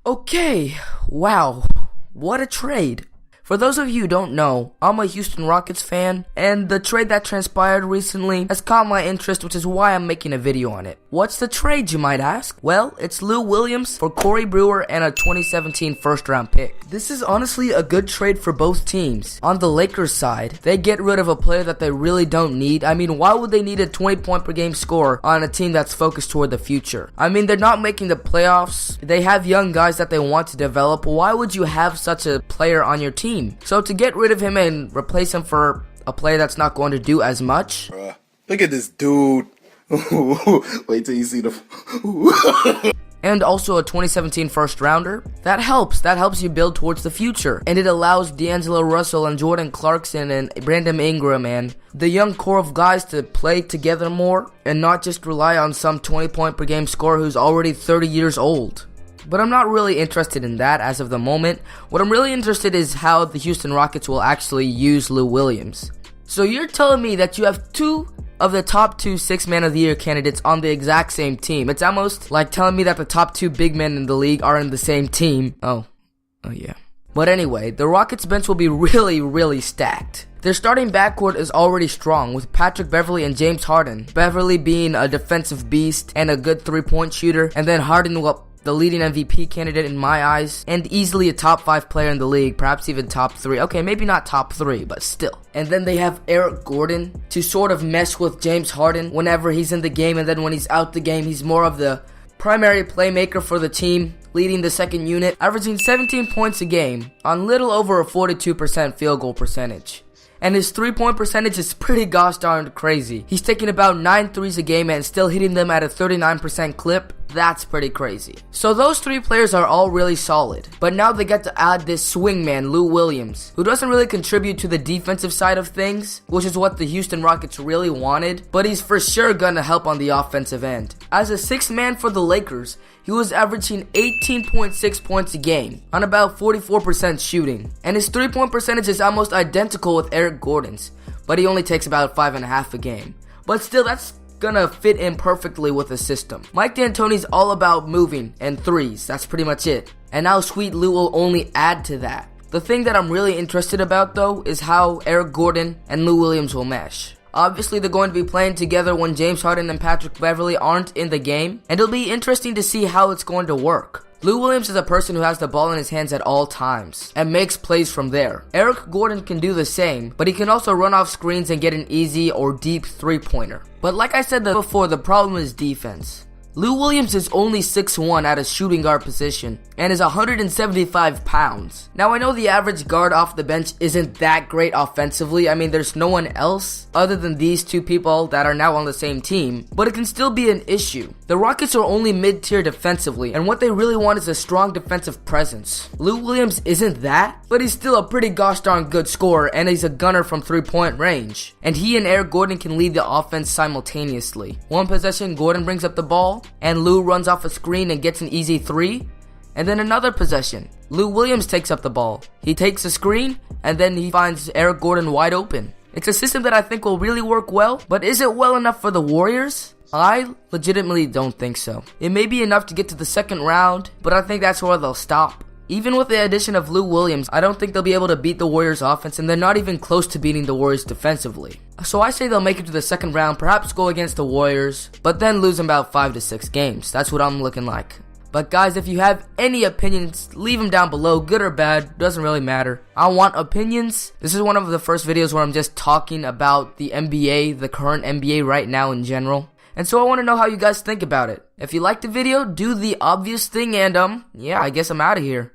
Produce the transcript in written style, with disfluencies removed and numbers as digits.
Okay, wow, what a trade. For those of you who don't know, I'm a Houston Rockets fan, and the trade that transpired recently has caught my interest, which is why I'm making a video on it. What's the trade, you might ask? Well, it's Lou Williams for Corey Brewer and a 2017 first round pick. This is honestly a good trade for both teams. On the Lakers side, they get rid of a player that they really don't need. I mean, why would they need a 20 point per game scorer on a team that's focused toward the future? I mean, they're not making the playoffs. They have young guys that they want to develop. Why would you have such a player on your team? So to get rid of him and replace him for a player that's not going to do as much. Bruh, look at this dude. Wait till you see the... And also a 2017 first rounder. That helps you build towards the future. And it allows D'Angelo Russell and Jordan Clarkson and Brandon Ingram and the young core of guys to play together more and not just rely on some 20 point per game scorer who's already 30 years old. But I'm not really interested in that as of the moment. What I'm really interested in is how the Houston Rockets will actually use Lou Williams. So you're telling me that you have two of the top two Sixth Man of the Year candidates on the exact same team. It's almost like telling me that the top two big men in the league are in the same team. Oh yeah. But anyway, the Rockets bench will be really stacked. Their starting backcourt is already strong with Patrick Beverley and James Harden. Beverley being a defensive beast and a good three-point shooter, and then Harden the leading MVP candidate in my eyes, and easily a top 5 player in the league, perhaps even top 3. Okay, maybe not top 3, but still. And then they have Eric Gordon to sort of mesh with James Harden whenever he's in the game, and then when he's out the game, he's more of the primary playmaker for the team, leading the second unit, averaging 17 points a game on little over a 42% field goal percentage. And his 3-point percentage is pretty gosh darn crazy. He's taking about 9 threes a game and still hitting them at a 39% clip. That's pretty crazy. So those three players are all really solid. But now they get to add this swingman, Lou Williams, who doesn't really contribute to the defensive side of things, which is what the Houston Rockets really wanted, but he's for sure gonna help on the offensive end. As a sixth man for the Lakers, he was averaging 18.6 points a game on about 44% shooting. And his 3-point percentage is almost identical with Eric Gordon's, but he only takes about 5.5 a game. But still, that's gonna fit in perfectly with the system. Mike D'Antoni's all about moving and threes. That's pretty much it. And now Sweet Lou will only add to that. The thing that I'm really interested about though is how Eric Gordon and Lou Williams will mesh. Obviously, they're going to be playing together when James Harden and Patrick Beverley aren't in the game, and it'll be interesting to see how it's going to work. Lou Williams is a person who has the ball in his hands at all times and makes plays from there. Eric Gordon can do the same, but he can also run off screens and get an easy or deep three-pointer. But like I said before, the problem is defense. Lou Williams is only 6'1" at a shooting guard position and is 175 pounds. Now I know the average guard off the bench isn't that great offensively. I mean, there's no one else other than these two people that are now on the same team, but it can still be an issue. The Rockets are only mid-tier defensively, and what they really want is a strong defensive presence. Lou Williams isn't that, but he's still a pretty gosh darn good scorer, and he's a gunner from 3-point range. And he and Eric Gordon can lead the offense simultaneously. One possession, Gordon brings up the ball, and Lou runs off a screen and gets an easy 3. And then another possession, Lou Williams takes up the ball. He takes a screen, and then he finds Eric Gordon wide open. It's a system that I think will really work well, but is it well enough for the Warriors? I legitimately don't think so. It may be enough to get to the second round, but I think that's where they'll stop. Even with the addition of Lou Williams, I don't think they'll be able to beat the Warriors offense, and they're not even close to beating the Warriors defensively. So I say they'll make it to the second round, perhaps go against the Warriors, but then lose in about 5 to 6 games. That's what I'm looking like. But guys, if you have any opinions, leave them down below, good or bad, doesn't really matter. I want opinions. This is one of the first videos where I'm just talking about the NBA, the current NBA right now in general. And so I want to know how you guys think about it. If you liked the video, do the obvious thing and yeah, I guess I'm out of here.